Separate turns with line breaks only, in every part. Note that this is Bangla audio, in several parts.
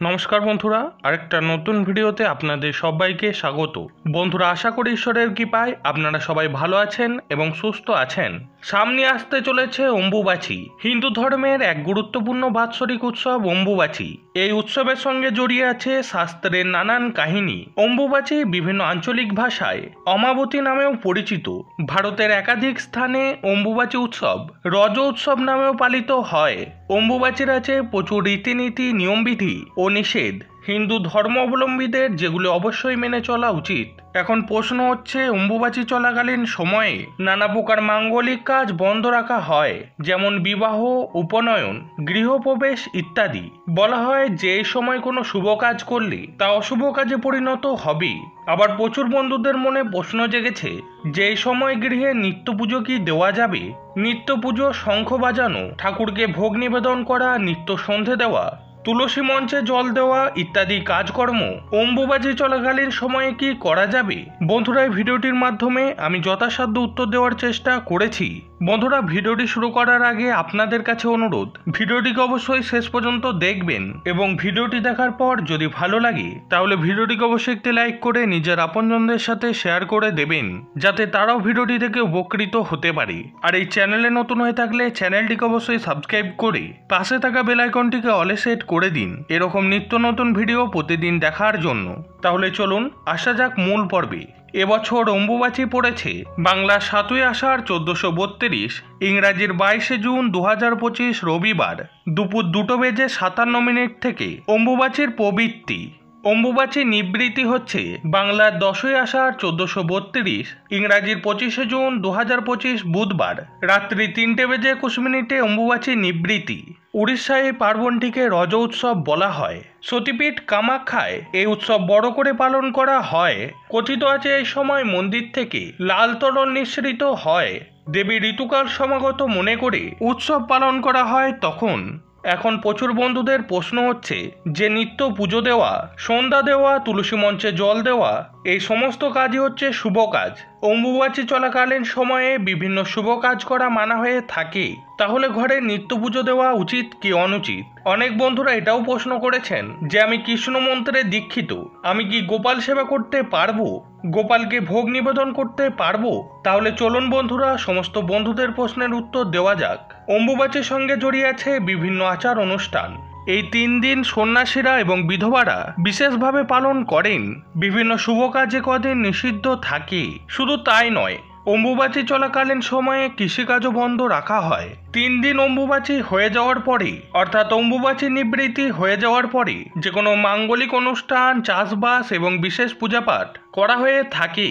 নমস্কার বন্ধুরা, আরেকটা নতুন ভিডিওতে আপনাদের সবাইকে স্বাগত। বন্ধুরা, আশা করি ঈশ্বরের কৃপায় আপনারা সবাই ভালো আছেন এবং সুস্থ আছেন। সামনে আসতে চলেছে অম্বুবাচী, হিন্দু ধর্মের এক গুরুত্বপূর্ণ বাৎসরিক উৎসব অম্বুবাচী। এই উৎসবের সঙ্গে জড়িয়ে আছে শাস্ত্রের নানান কাহিনী। অম্বুবাচী বিভিন্ন আঞ্চলিক ভাষায় অমাবতী নামেও পরিচিত। ভারতের একাধিক স্থানে অম্বুবাচী উৎসব রজ উৎসব নামেও পালিত হয়। অম্বুবাচীর আছে প্রচুর রীতিনীতি, নিয়মবিধি ও নিষেধ হিন্দু ধর্মাবলম্বীদের, যেগুলো অবশ্যই মেনে চলা উচিত। এখন প্রশ্ন হচ্ছে, অম্বুবাচী চলাকালীন সময়ে নানা প্রকার মাঙ্গলিক কাজ বন্ধ রাখা হয়, যেমন বিবাহ, উপনয়ন, গৃহপ্রবেশ ইত্যাদি। বলা হয় যে এই সময় কোনো শুভ কাজ করলে তা অশুভ কাজে পরিণত হবে। আবার প্রচুর বন্ধুদের মনে প্রশ্ন জেগেছে যে এই সময় গৃহে নিত্য পুজো কি দেওয়া যাবে। নিত্য পুজো, শঙ্খ বাজানো, ঠাকুরকে ভোগ নিবেদন করা, নিত্য সন্ধে দেওয়া, তুলসী মঞ্চে জল দেওয়া ইত্যাদি কাজকর্ম অম্বুবাচী চলাকালীন সময়ে কি করা যাবে? বন্ধুরা, এই ভিডিওটির মাধ্যমে আমি যথাসাধ্য উত্তর দেওয়ার চেষ্টা করেছি। বন্ধুরা, ভিডিওটি শুরু করার আগে আপনাদের কাছে অনুরোধ, ভিডিওটিকে অবশ্যই শেষ পর্যন্ত দেখবেন এবং ভিডিওটি দেখার পর যদি ভালো লাগে তাহলে ভিডিওটিকে অবশ্যই একটি লাইক করে নিজের আপনজনদের সাথে শেয়ার করে দেবেন, যাতে তারাও ভিডিওটি থেকে উপকৃত হতে পারে। আর এই চ্যানেলে নতুন হয়ে থাকলে চ্যানেলটিকে অবশ্যই সাবস্ক্রাইব করে পাশে থাকা বেল আইকনটিকে অলে সেট করে দিন, এরকম নিত্য নতুন ভিডিও প্রতিদিন দেখার জন্য। তাহলে চলুন আসা যাক মূল পর্বে। এবছর অম্বুবাচী পড়েছে বাংলা 7ই আষাঢ় 1432, ইংরাজির 22শে জুন 2025 রবিবার দুপুর 2:57 থেকে অম্বুবাচীর প্রবৃত্তি। অম্বুবাচী নিবৃত্তি হচ্ছে বাংলার 10ই আষাঢ় 1432, ইংরাজির 25শে জুন 2025 বুধবার রাত্রি 3:21 অম্বুবাচী নিবৃত্তি। উড়িষ্যায় এই পার্বণটিকে রজ উৎসব বলা হয়। সতীপীঠ কামাখ্যায় এই উৎসব বড় করে পালন করা হয়। কথিত আছে এই সময় মন্দির থেকে লাল তরল নিঃসৃত হয়। দেবী ঋতুকাল সমাগত মনে করে উৎসব পালন করা হয় তখন। এখন প্রচুর বন্ধুদের প্রশ্ন হচ্ছে যে নিত্য পুজো দেওয়া, সন্ধ্যা দেওয়া, তুলসী মঞ্চে জল দেওয়া, এই সমস্ত কাজই হচ্ছে শুভ কাজ। অম্বুবাচী চলাকালীন সময়ে বিভিন্ন শুভ কাজ করা মানা হয়ে থাকে। তাহলে ঘরে নিত্য পুজো দেওয়া উচিত কি অনুচিত? অনেক বন্ধুরা এটাও প্রশ্ন করেছেন যে আমি কৃষ্ণ মন্ত্রে দীক্ষিত, আমি কি গোপাল সেবা করতে পারবো, গোপালকে ভোগ নিবেদন করতে পারবো? তাহলে চলুন বন্ধুরা সমস্ত বন্ধুদের প্রশ্নের উত্তর দেওয়া যাক। অম্বুবাচীর সঙ্গে জড়িয়ে আছে বিভিন্ন আচার অনুষ্ঠান। এই 3 দিন সন্ন্যাসীরা এবং বিধবারা বিশেষভাবে পালন করেন। বিভিন্ন শুভ কাজে কদিন নিষিদ্ধ থাকে। শুধু তাই নয়, অম্বুবাচী চলাকালীন সময়ে কৃষিকাজও বন্ধ রাখা হয়। 3 দিন অম্বুবাচী হয়ে যাওয়ার পরে, অর্থাৎ অম্বুবাচী নিবৃত্তি হয়ে যাওয়ার পরে যে কোনো মাঙ্গলিক অনুষ্ঠান, চাষবাস এবং বিশেষ পূজাপাঠ করা হয়ে থাকে।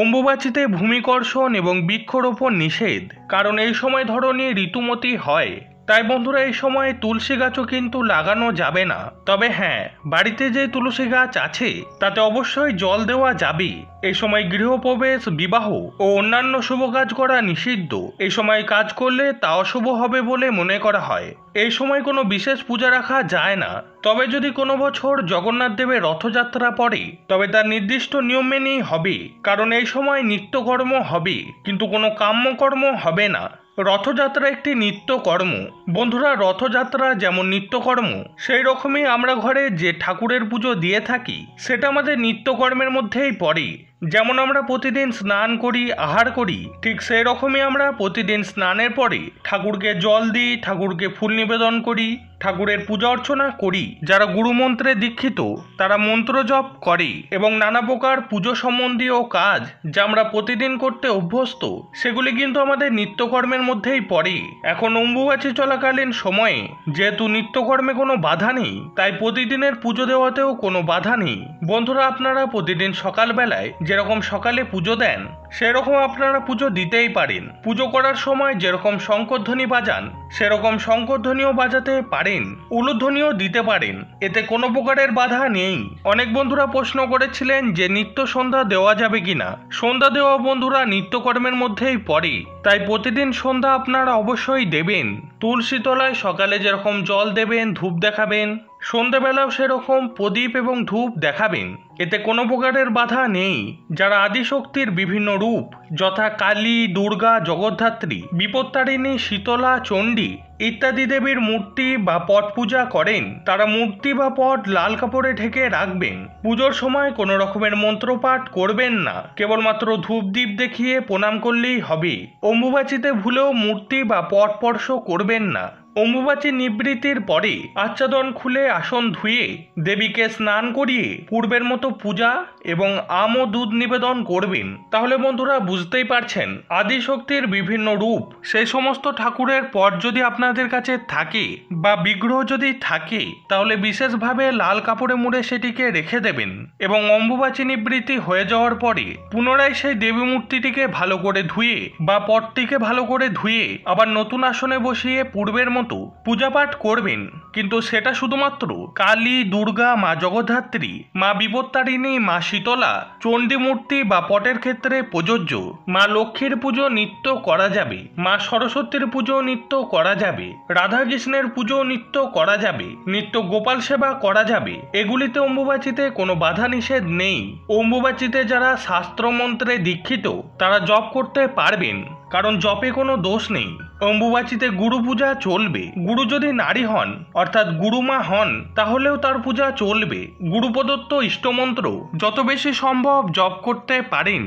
অম্বুবাচীতে ভূমিকর্ষণ এবং বৃক্ষরোপণ নিষেধ, কারণ এই সময় ধরনী ঋতুমতি হয়। তাই বন্ধুরা, এই সময় তুলসী গাছও কিন্তু লাগানো যাবে না। তবে হ্যাঁ, বাড়িতে যে তুলসী গাছ আছে তাতে অবশ্যই জল দেওয়া যাবে। এই সময় গৃহপ্রবেশ, বিবাহ ও অন্যান্য শুভ কাজ করা নিষিদ্ধ। এই সময় কাজ করলে তা অশুভ হবে বলে মনে করা হয়। এই সময় কোনো বিশেষ পূজা রাখা যায় না। তবে যদি কোনো বছর জগন্নাথ দেবের রথযাত্রা পড়ে তবে তার নির্দিষ্ট নিয়ম মেনেই হবে, কারণ এই সময় নিত্যকর্ম হবে কিন্তু কোনো কাম্যকর্ম হবে না। রথযাত্রা একটি নিত্যকর্ম। বন্ধুরা, রথযাত্রা যেমন নিত্যকর্ম, সেই রকমই আমরা ঘরে যে ঠাকুরের পুজো দিয়ে থাকি সেটা আমাদের নিত্যকর্মের মধ্যেই পড়ে। যেমন আমরা প্রতিদিন স্নান করি, আহার করি, ঠিক সেই রকমই আমরা প্রতিদিন স্নানের পরে ঠাকুরকে জল দিই, ঠাকুরকে ফুল নিবেদন করি, ঠাকুরের পূজা অর্চনা করি। যারা গুরুমন্ত্রে দীক্ষিত তারা মন্ত্র জপ করে এবং নানা প্রকার পুজো সম্বন্ধীয় কাজ যা আমরা প্রতিদিন করতে অভ্যস্ত, সেগুলি কিন্তু আমাদের নিত্যকর্মের মধ্যেই পড়ে। এখন অম্বুবাচী চলাকালীন সময়ে যেহেতু নিত্যকর্মে কোনো বাধা নেই, তাই প্রতিদিনের পুজো দেওয়াতেও কোনো বাধা নেই। বন্ধুরা, আপনারা প্রতিদিন সকালবেলায় যেরকম সকালে পুজো দেন সেরকম আপনারা পুজো দিতেই পারেন। পুজো করার সময় যেরকম শঙ্খধ্বনি বাজান সেরকম শঙ্খধ্বনিও বাজাতে পারেন, উলুধ্বনিও দিতে পারেন, এতে কোনো প্রকারের বাধা নেই। অনেক বন্ধুরা প্রশ্ন করেছিলেন যে নিত্য সন্ধ্যা দেওয়া যাবে কিনা। সন্ধ্যা দেওয়া বন্ধুরা নিত্যকর্মের মধ্যেই পড়ে, তাই প্রতিদিন সন্ধ্যা আপনারা অবশ্যই দেবেন। তুলসী তলায় সকালে যেরকম জল দেবেন, ধূপ দেখাবেন, সন্ধ্যাবেলাও সেরকম প্রদীপ এবং ধূপ দেখাবেন, এতে কোনো প্রকারের বাধা নেই। যারা আদিশক্তির বিভিন্ন রূপ যথা কালী, দুর্গা, জগদ্ধাত্রী, বিপত্তারিণী, শীতলা, চণ্ডী ইত্যাদি দেবীর মূর্তি বা পট পূজা করেন তারা মূর্তি বা পট লাল কাপড়ে ঢেকে রাখবেন। পুজোর সময় কোনো রকমের মন্ত্রপাঠ করবেন না, কেবলমাত্র ধূপ দ্বীপ দেখিয়ে প্রণাম করলেই হবে। অম্বুবাচীতে ভুলেও মূর্তি বা পট স্পর্শ করবেন না। অম্বুবাচী নিবৃত্তির পরে আচ্ছাদন খুলে আসন ধুয়ে দেবীকে স্নান করিয়ে পূর্বের মতো পূজা এবং আম ও দুধ নিবেদন করবেন। তাহলে বন্ধুরা বুঝতেই পারছেন আদিশক্তির বিভিন্ন রূপ, সেই সমস্ত ঠাকুরের পট যদি আপনাদের কাছে থাকে বা বিগ্রহ যদি থাকে তাহলে বিশেষভাবে লাল কাপড়ে মুড়ে সেটিকে রেখে দেবেন এবং অম্বুবাচী নিবৃত্তি হয়ে যাওয়ার পরে পুনরায় সেই দেবী মূর্তিটিকে ভালো করে ধুয়ে বা পটটিকে ভালো করে ধুয়ে আবার নতুন আসনে বসিয়ে পূর্বের মতো পূজাপাঠ করবেন। কিন্তু সেটা শুধুমাত্র কালী, দুর্গা, মা জগদ্ধাত্রী, মা বিপত্তারিণী, মা শীতলা, চণ্ডী মূর্তি বা পটের ক্ষেত্রে প্রযোজ্য। মা লক্ষ্মীর পুজো নিত্য করা যাবে, মা সরস্বতীর পুজো নিত্য করা যাবে, রাধাকৃষ্ণের পুজো নিত্য করা যাবে, নিত্য গোপাল সেবা করা যাবে। এগুলিতে অম্বুবাচীতে কোনো বাধা নিষেধ নেই। অম্বুবাচীতে যারা শাস্ত্রমন্ত্রে দীক্ষিত তারা জপ করতে পারবেন, কারণ জপে কোনো দোষ নেই। অম্বুবাচীতে গুরু পূজা চলবে। গুরু যদি নারী হন অর্থাৎ গুরুমা হন তাহলেও তার পূজা চলবে। গুরু প্রদত্ত ইষ্টমন্ত্র যত বেশি সম্ভব জপ করতে পারেন।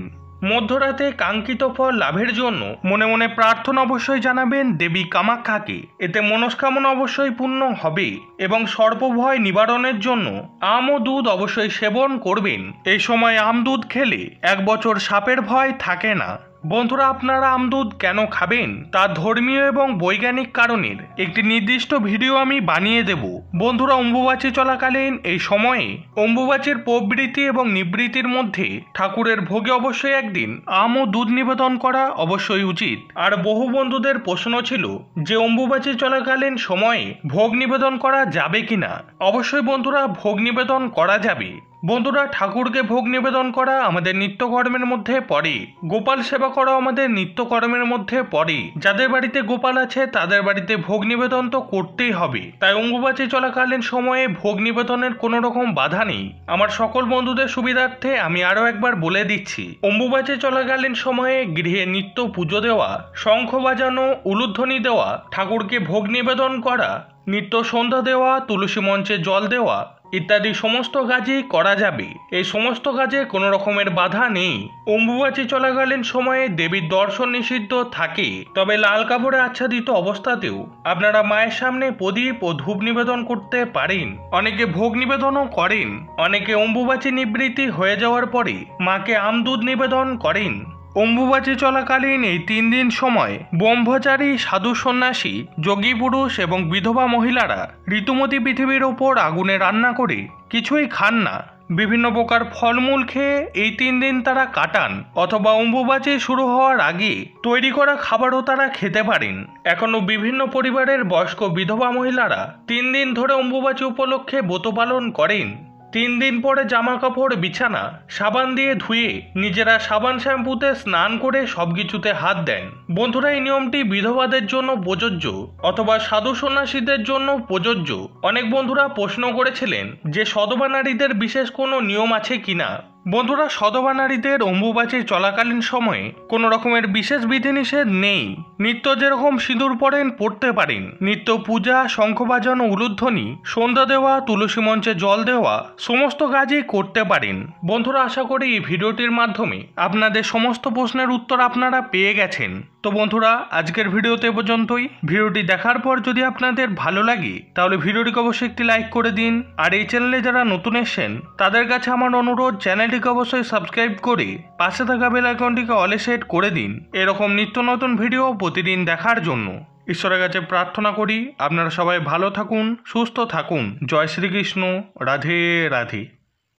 মধ্যরাতে কাঙ্ক্ষিত ফল লাভের জন্য মনে মনে প্রার্থনা অবশ্যই জানাবেন দেবী কামাখ্যাকে, এতে মনস্কামনা অবশ্যই পূর্ণ হবে। এবং সর্পভয় নিবারণের জন্য আম ও দুধ অবশ্যই সেবন করবেন। এই সময় আম দুধ খেলে 1 বছর সাপের ভয় থাকে না। বন্ধুরা, আপনারা আমদুধ কেন খাবেন তার ধর্মীয় এবং বৈজ্ঞানিক কারণের একটি নির্দিষ্ট ভিডিও আমি বানিয়ে দেব। বন্ধুরা, অম্বুবাচী চলাকালীন এই সময়ে অম্বুবাচীর প্রবৃত্তি এবং নিবৃত্তির মধ্যে ঠাকুরের ভোগে অবশ্যই একদিন আম ও দুধ নিবেদন করা অবশ্যই উচিত। আর বহু বন্ধুদের প্রশ্ন ছিল যে অম্বুবাচী চলাকালীন সময়ে ভোগ নিবেদন করা যাবে কিনা। অবশ্যই বন্ধুরা, ভোগ নিবেদন করা যাবে। বন্ধুরা, ঠাকুরকে ভোগ নিবেদন করা আমাদের নিত্যকর্মের মধ্যে পড়ে। গোপাল সেবা করা আমাদের নিত্যকর্মের মধ্যে পড়ে। যাদের বাড়িতে গোপাল আছে তাদের বাড়িতে ভোগ নিবেদন তো করতেই হবে। তাই অম্বুবাচী চলাকালীন সময়ে ভোগ নিবেদনের কোনো রকম বাধা নেই। আমার সকল বন্ধুদের সুবিধার্থে আমি আরও একবার বলে দিচ্ছি, অম্বুবাচী চলাকালীন সময়ে গৃহে নিত্য পুজো দেওয়া, শঙ্খ বাজানো, উলুধ্বনি দেওয়া, ঠাকুরকে ভোগ নিবেদন করা, নিত্য সন্ধ্যা দেওয়া, তুলসী মঞ্চে জল দেওয়া ইত্যাদি সমস্ত কাজই করা যাবে। এই সমস্ত কাজে কোনো রকমের বাধা নেই। অম্বুবাচী চলাকালীন সময়ে দেবীর দর্শন নিষিদ্ধ থাকে, তবে লাল কাপড়ে আচ্ছাদিত অবস্থাতেও আপনারা মায়ের সামনে প্রদীপ ও ধূপ নিবেদন করতে পারেন। অনেকে ভোগ নিবেদনও করেন। অনেকে অম্বুবাচী নিবৃত্তি হয়ে যাওয়ার পরে মাকে আমদুধ নিবেদন করেন। অম্বুবাচী চলাকালীন এই 3 দিন সময় ব্রহ্মচারী, সাধু সন্ন্যাসী, যোগী পুরুষ এবং বিধবা মহিলারা ঋতুমতী পৃথিবীর ওপর আগুনে রান্না করে কিছুই খান না। বিভিন্ন প্রকার ফলমূল খেয়ে এই 3 দিন তারা কাটান, অথবা অম্বুবাচী শুরু হওয়ার আগে তৈরি করা খাবারও তারা খেতে পারেন। এখনও বিভিন্ন পরিবারের বয়স্ক বিধবা মহিলারা 3 দিন ধরে অম্বুবাচী উপলক্ষে ব্রত পালন করেন। 3 দিন পরে জামা কাপড় বিছানা সাবান দিয়ে ধুয়ে নিজেরা সাবান শ্যাম্পুতে স্নান করে সবকিছুতে হাত দেন। বন্ধুরা, এই নিয়মটি বিধবাদের জন্য প্রযোজ্য অথবা সাধু সন্ন্যাসীদের জন্য প্রযোজ্য। অনেক বন্ধুরা প্রশ্ন করেছিলেন যে সধবা নারীদের বিশেষ কোনো নিয়ম আছে কিনা। বন্ধুরা, সধবা নারীদের অম্বুবাচী চলাকালীন সময়ে কোনো রকমের বিশেষ বিধিনিষেধ নেই। নিত্য যেরকম সিঁদুর পরেন পড়তে পারেন। নিত্য পূজা, শঙ্খ বাজানো, উলুধ্বনি, সন্ধ্যা দেওয়া, তুলসী মঞ্চে জল দেওয়া সমস্ত কাজই করতে পারেন। বন্ধুরা, আশা করি এই ভিডিওটির মাধ্যমে আপনাদের সমস্ত প্রশ্নের উত্তর আপনারা পেয়ে গেছেন। তো বন্ধুরা, আজকের ভিডিওতে পর্যন্তই। ভিডিওটি দেখার পর যদি আপনাদের ভালো লাগে তাহলে ভিডিওটিকে অবশ্যই একটি লাইক করে দিন। আর এই চ্যানেলে যারা নতুন এসেছেন তাদের কাছে আমার অনুরোধ, চ্যানেলটিকে অবশ্যই সাবস্ক্রাইব করে পাশে থাকা বেল আইকনটিকে অলে সেট করে দিন এরকম নিত্য নতুন ভিডিও প্রতিদিন দেখার জন্য। ঈশ্বরের কাছে প্রার্থনা করি আপনারা সবাই ভালো থাকুন, সুস্থ থাকুন। জয় শ্রীকৃষ্ণ। রাধে রাধে।